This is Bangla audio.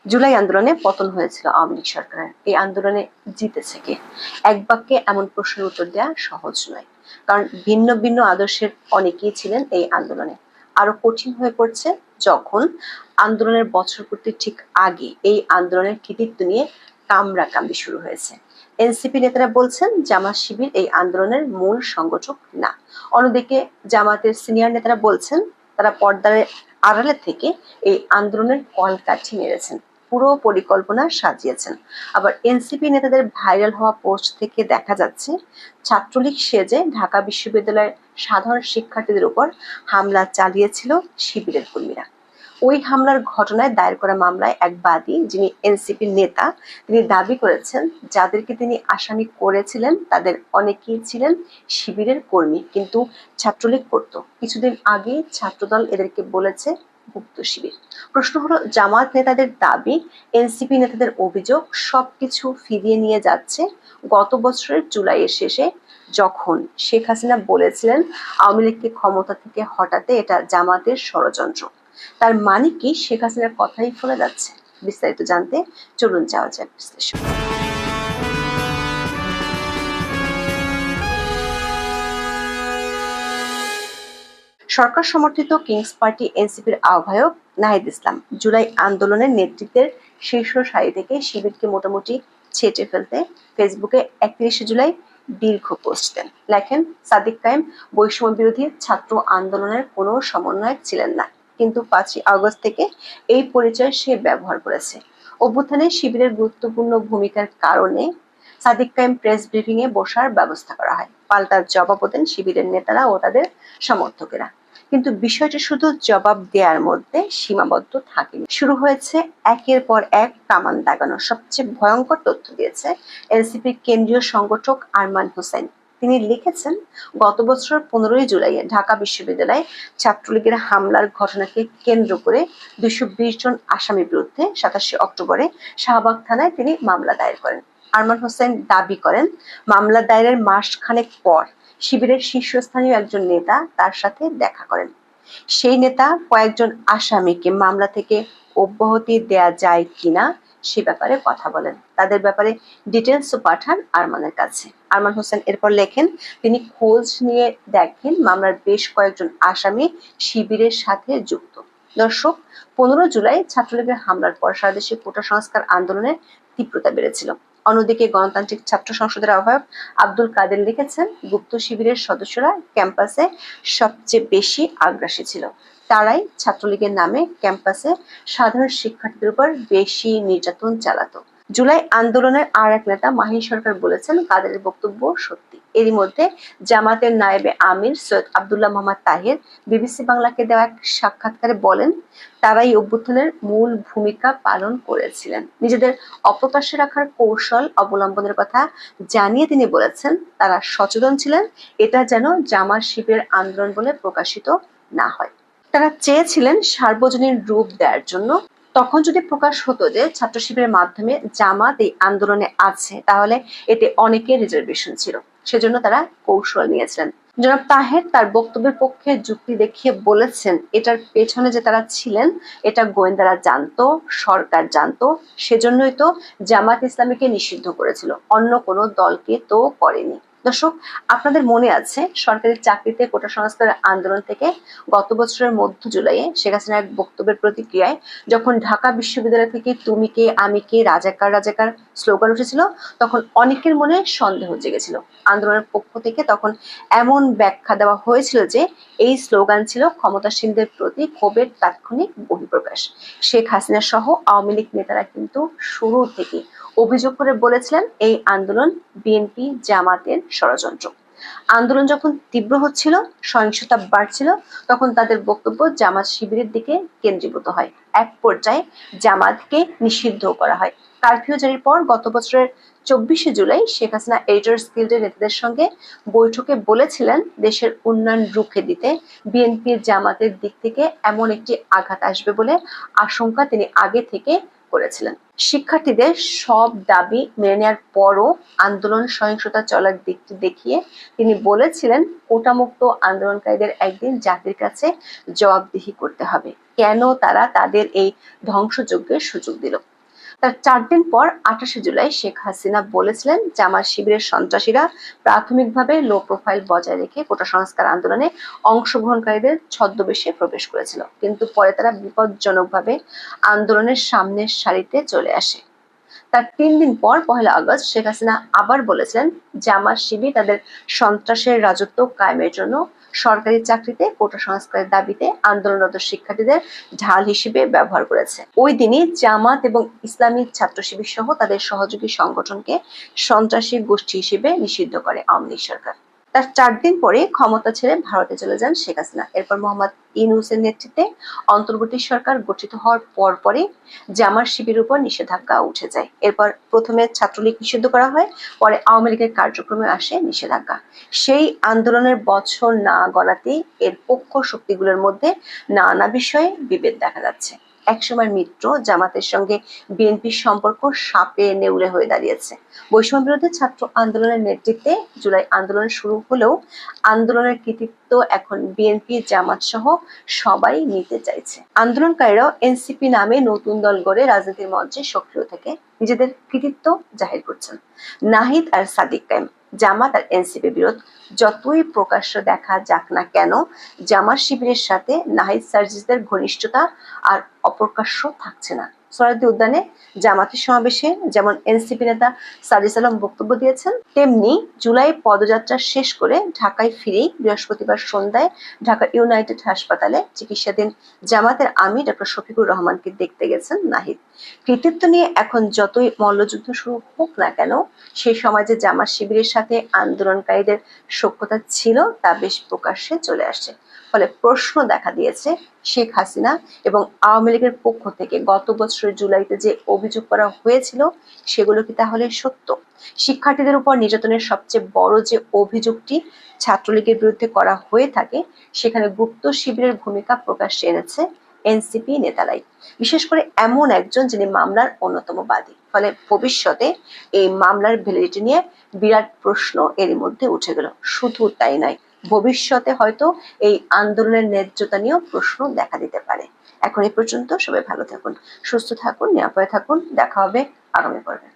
জুলাই আন্দোলনে পতন হয়েছিল আওয়ামী লীগ সরকারের। এই আন্দোলনে জিতেছে কে? এক বাক্যে এমন প্রশ্নের উত্তর দেওয়া সহজ নয়, কারণ ভিন্ন ভিন্ন আদর্শের অনেকেই ছিলেন এই আন্দোলনে। আরো কঠিন হয়ে পড়ছে যখন আন্দোলনের বছরপূর্তির ঠিক আগে এই আন্দোলনের কৃতিত্ব নিয়ে কামড়াকামড়ি শুরু হয়েছে। এনসিপি নেতারা বলছেন জামাত শিবির এই আন্দোলনের মূল সংগঠক না। অন্যদিকে জামাতের সিনিয়র নেতারা বলছেন তারা পর্দার আড়ালে থেকে এই আন্দোলনের কলকাঠি মেরেছেন, পুরো পরিকল্পনা সাজিয়েছেন। আবার এনসিপি নেতাদের ভাইরাল হওয়া পোস্ট থেকে দেখা যাচ্ছে ছাত্রলীগ সেজে ঢাকা বিশ্ববিদ্যালয়ের সাধারণ শিক্ষার্থীদের উপর হামলা চালিয়েছিল শিবিরের কর্মীরা। ওই হামলার ঘটনায় দায়ের করা মামলায় এক বাদী, যিনি এনসিপির নেতা, তিনি দাবি করেছেন যাদেরকে তিনি আসামি করেছিলেন তাদের অনেকেই ছিলেন শিবিরের কর্মী, কিন্তু ছাত্রলীগ করত। কিছুদিন আগে ছাত্রদল এদেরকে বলেছে গুপ্ত শিবির। প্রশ্ন হলো, জামাত নেতাদের দাবি, এনসিপি নেতাদের অভিযোগ, সবকিছু ফিরিয়ে নিয়ে যাচ্ছে গত বছরের জুলাইয়ের শেষে, যখন শেখ হাসিনা বলেছিলেন আওয়ামী লীগকে ক্ষমতা থেকে হটাতে এটা জামাতের ষড়যন্ত্র। তার মানে কি শেখ হাসিনার কথাই ফলে যাচ্ছে? বিস্তারিত জানতে চলুন যাওয়া যাক বিশ্লেষণ। সরকার সমর্থিত কিংস পার্টি এনসিপির আহ্বায়ক নাহিদ ইসলাম জুলাই আন্দোলনের নেতৃত্বের শীর্ষ সারি থেকে শিবিরকে মোটামুটি ছেঁটে ফেলতে ফেসবুকে 31 জুলাই দীর্ঘ পোস্ট দেন। লেখেন, সাদিক কায়েম বৈষম্য বিরোধী ছাত্র আন্দোলনের কোনো সমন্বয়ক ছিলেন না, কিন্তু 5ই আগস্ট থেকে এই পরিচয় সে ব্যবহার করেছে। অভ্যুত্থানে শিবিরের গুরুত্বপূর্ণ ভূমিকার কারণে সাদিক কায়েম প্রেস ব্রিফিং এ বসার ব্যবস্থা করা হয়। পাল্টা জবাবও দেন শিবিরের নেতারা ও তাদের সমর্থকেরা। কিন্তু বিষয়টি শুধু জবাব দেওয়ার মধ্যে সীমাবদ্ধ থাকেনি, শুরু হয়েছে একের পর এক কামান দাগানো। সবচেয়ে ভয়ঙ্কর তথ্য দিয়েছে এনসিপির কেন্দ্রীয় সংগঠক আরমান হোসেন। তিনি লিখেছেন, গত বছর 15ই জুলাই ঢাকা বিশ্ববিদ্যালয়ে ছাত্রলীগের হামলার ঘটনাকে কেন্দ্র করে 220 জন আসামির বিরুদ্ধে 27 অক্টোবরে শাহবাগ থানায় তিনি মামলা দায়ের করেন। আরমান হোসেন দাবি করেন, মামলা দায়েরের মাস খানেক পর শিবিরের শীর্ষস্থানীয় একজন নেতা তার সাথে দেখা করেন। সেই নেতা কয়েকজন আসামিকে মামলা থেকে অব্যাহতি দেয়া যায় কিনা সে ব্যাপারে কথা বলেন। তাদের ব্যাপারে ডিটেলসও পাঠান আরমানের কাছে। আরমান হোসেন এরপর লেখেন, তিনি খোঁজ নিয়ে দেখেন মামলার বেশ কয়েকজন আসামি শিবিরের সাথে যুক্ত। দর্শক, 15 জুলাই ছাত্রলীগের হামলার পর সারা দেশে কোটা সংস্কার আন্দোলনের তীব্রতা বেড়েছিল। অন্যদিকে গণতান্ত্রিক ছাত্র সংসদের আহ্বায়ক আব্দুল কাদের লিখেছেন, গুপ্ত শিবিরের সদস্যরা ক্যাম্পাসে সবচেয়ে বেশি আগ্রাসী ছিল। তারাই ছাত্রলীগের নামে ক্যাম্পাসে সাধারণ শিক্ষার্থীদের উপর বেশি নির্যাতন চালাতো। জুলাই আন্দোলনের আর এক নেতা মাহিন সরকার বলেছেন, কাদেরের বক্তব্য সত্যি। এরই মধ্যে জামাতের নায়েবে আমির সৈয়দ আব্দুল্লাহ মোহাম্মদ তাহের বিবিসি বাংলাকে দেওয়া এক সাক্ষাৎকারে বলেন, তারাই অভ্যুত্থানের মূল ভূমিকা পালন করেছিলেন। নিজেদের অপ্রকাশ্যে রাখার কৌশল অবলম্বনের কথা জানিয়ে তিনি বলেছেন, তারা সচেতন ছিলেন এটা যেন জামাত শিবিরের আন্দোলন বলে প্রকাশিত না হয়। তারা চেয়েছিলেন সার্বজনীন রূপ দেওয়ার জন্য। তখন যদি প্রকাশ হতো যে ছাত্র শিবিরের মাধ্যমে জামাত এই আন্দোলনে আছে, তাহলে এতে অনেকের রিজার্ভেশন ছিল, সেজন্য তারা কৌশল নিয়েছিলেন। জনাব তাহের তার বক্তব্যের পক্ষে যুক্তি দেখিয়ে বলেছেন, এটার পেছনে যে তারা ছিলেন এটা গোয়েন্দারা জানতো, সরকার জানতো, সেজন্যই তো জামাত ইসলামীকে নিষিদ্ধ করেছিল, অন্য কোনো দলকে তো করেনি। দর্শক, আপনাদের মনে আছে সরকারি চাকরিতে কোটা সংস্কারের আন্দোলন থেকে গত বছরের মধ্য জুলাইয়ে শেখ হাসিনার এক বক্তব্যের প্রতিক্রিয়ায় যখন ঢাকা বিশ্ববিদ্যালয় থেকে তুমি কে আমি কে রাজাকার রাজাকার স্লোগান উঠেছিল, তখন অনেকের মনে সন্দেহ জেগেছিল। আন্দোলনের পক্ষ থেকে তখন এমন ব্যাখ্যা দেওয়া হয়েছিল যে এই স্লোগান ছিল ক্ষমতাসীনদের প্রতি ক্ষোভের তাৎক্ষণিক বহিঃপ্রকাশ। শেখ হাসিনা সহ আওয়ামী লীগ নেতারা কিন্তু শুরু থেকে অভিযোগ করে বলেছিলেন এই আন্দোলন বিএনপি জামাতের ষড়যন্ত্র। আন্দোলন যখন তীব্র হচ্ছিল, সহিংসতা বাড়ছিল, তখন তাদের বক্তব্য জামাত শিবিরের দিকে কেন্দ্রীভূত হয়। এক পর্যায়ে জামাতকে নিষিদ্ধ করা হয়। কারফিউ জারির পর গত বছরের 24শে জুলাই শেখ হাসিনা এডিটর্স গিল্ডের নেতাদের সঙ্গে বৈঠকে বলেছিলেন, দেশের উন্নয়ন রুখে দিতে বিএনপি জামাতের দিক থেকে এমন একটি আঘাত আসবে বলে আশঙ্কা তিনি আগে থেকে করেছিলেন। শিক্ষার্থীদের সব দাবি মেনে নেওয়ার পরও আন্দোলন সহিংসতা চলার দিকটি দেখিয়ে তিনি বলেছিলেন, কোটামুক্ত আন্দোলনকারীদের একদিন জাতির কাছে জবাবদিহি করতে হবে, কেন তারা তাদের এই ধ্বংসযজ্ঞের সুযোগ দিল। তার 4 দিন পর 28শে জুলাই শেখ হাসিনা বলেছিলেন জামাত শিবিরের সন্ত্রাসীরা প্রাথমিকভাবে লো প্রোফাইল বজায় রেখে কোটা সংস্কার আন্দোলনে অংশগ্রহণকারীদের ছদ্মবেশে প্রবেশ করেছিল, কিন্তু পরে তারা বিপজ্জনকভাবে আন্দোলনের সামনের সারিতে চলে আসে। তার 3 দিন পর 1 আগস্ট শেখ হাসিনা আবার বলেছিলেন জামাত শিবির তাদের সন্ত্রাসের রাজত্ব কায়েমের জন্য সরকারি চাকরিতে কোটা সংস্কারের দাবিতে আন্দোলনরত শিক্ষার্থীদের ঢাল হিসেবে ব্যবহার করেছে। ওই দিনই জামাত এবং ইসলামী ছাত্র শিবির সহ তাদের সহযোগী সংগঠনকে সন্ত্রাসী গোষ্ঠী হিসেবে নিষিদ্ধ করে আওয়ামী লীগ সরকার। তার 4 দিন পরে ক্ষমতা ছেড়ে ভারতে চলে যান শেখ হাসিনা। এরপর মোহাম্মদ ইউনূসের নেতৃত্বে অন্তর্বর্তী সরকার গঠিত হওয়ার পরপরই জামাত শিবিরের উপর নিষেধাজ্ঞা উঠে যায়। এরপর প্রথমে ছাত্রলীগ নিষিদ্ধ করা হয়, পরে আওয়ামী লীগের কার্যক্রমে আসে নিষেধাজ্ঞা। সেই আন্দোলনের বছর না গড়াতেই এর পক্ষ শক্তিগুলোর মধ্যে নানা বিষয়ে বিভেদ দেখা যাচ্ছে। একসময় মিত্র জামাতের সঙ্গে বিএনপির সম্পর্ক সাপে নেউলে হয়ে দাঁড়িয়েছে। বৈষম্য বিরোধী ছাত্র আন্দোলনের নেতৃত্বে জুলাই আন্দোলন শুরু হলেও আন্দোলনের কৃতিত্ব এখন বিএনপি জামাত সহ সবাই নিতে চাইছে। আন্দোলনকারীরাও এনসিপি নামে নতুন দল গড়ে রাজনীতির মঞ্চে সক্রিয় থেকে নিজেদের কৃতিত্ব জাহির করছেন। নাহিদ আর সাদিক কায়েম, জামাত আর এনসিপি বিরোধ যতই প্রকাশ্য দেখা যাক না কেন, জামাত শিবিরের সাথে নাহিদ সার্জিসদের ঘনিষ্ঠতা আর অপ্রকাশ্য থাকছে না। সোহরাওয়ার্দী উদ্যানে জামাতের সমাবেশে যেমন এনসিপি নেতা সাজিস আলম বক্তব্য দিয়েছেন, তেমনি জুলাই পদযাত্রা শেষ করে ঢাকায় ফিরেই বৃহস্পতিবার সন্ধ্যায় ঢাকা ইউনাইটেড হাসপাতালে চিকিৎসাধীন জামাতের আমির ডক্টর শফিকুর রহমানকে দেখতে গেছেন নাহিদ। কৃতিত্ব নিয়ে এখন যতই মল্লযুদ্ধ শুরু হোক না কেন, সেই সময় যে জামাত শিবিরের সাথে আন্দোলনকারীদের সখ্যতা ছিল তা বেশ প্রকাশ্যে চলে আসছে। ফলে প্রশ্ন দেখা দিয়েছে, শেখ হাসিনা এবং আওয়ামী লীগের পক্ষ থেকে গত বছরের জুলাইতে যে অভিযোগ করা হয়েছিল সেগুলো কি তাহলে সত্য? শিক্ষার্থীদের উপর নির্যাতনের সবচেয়ে বড় যে অভিযোগটি ছাত্রলীগের বিরুদ্ধে করা হয়ে থাকে, সেখানে গুপ্ত শিবিরের ভূমিকা প্রকাশ্যে এনেছে এনসিপি নেতারাই, বিশেষ করে এমন একজন যিনি মামলার অন্যতম বাদী। ফলে ভবিষ্যতে এই মামলার ভ্যালিডিটি নিয়ে বিরাট প্রশ্ন এরই মধ্যে উঠে গেল। শুধু তাই নয়, ভবিষ্যতে হয়তো এই আন্দোলনের ন্যায্যতা নিয়েও প্রশ্ন দেখা দিতে পারে। এখন এই পর্যন্ত, সবাই ভালো থাকুন, সুস্থ থাকুন, নিরাপদে থাকুন। দেখা হবে আগামী পর্বে।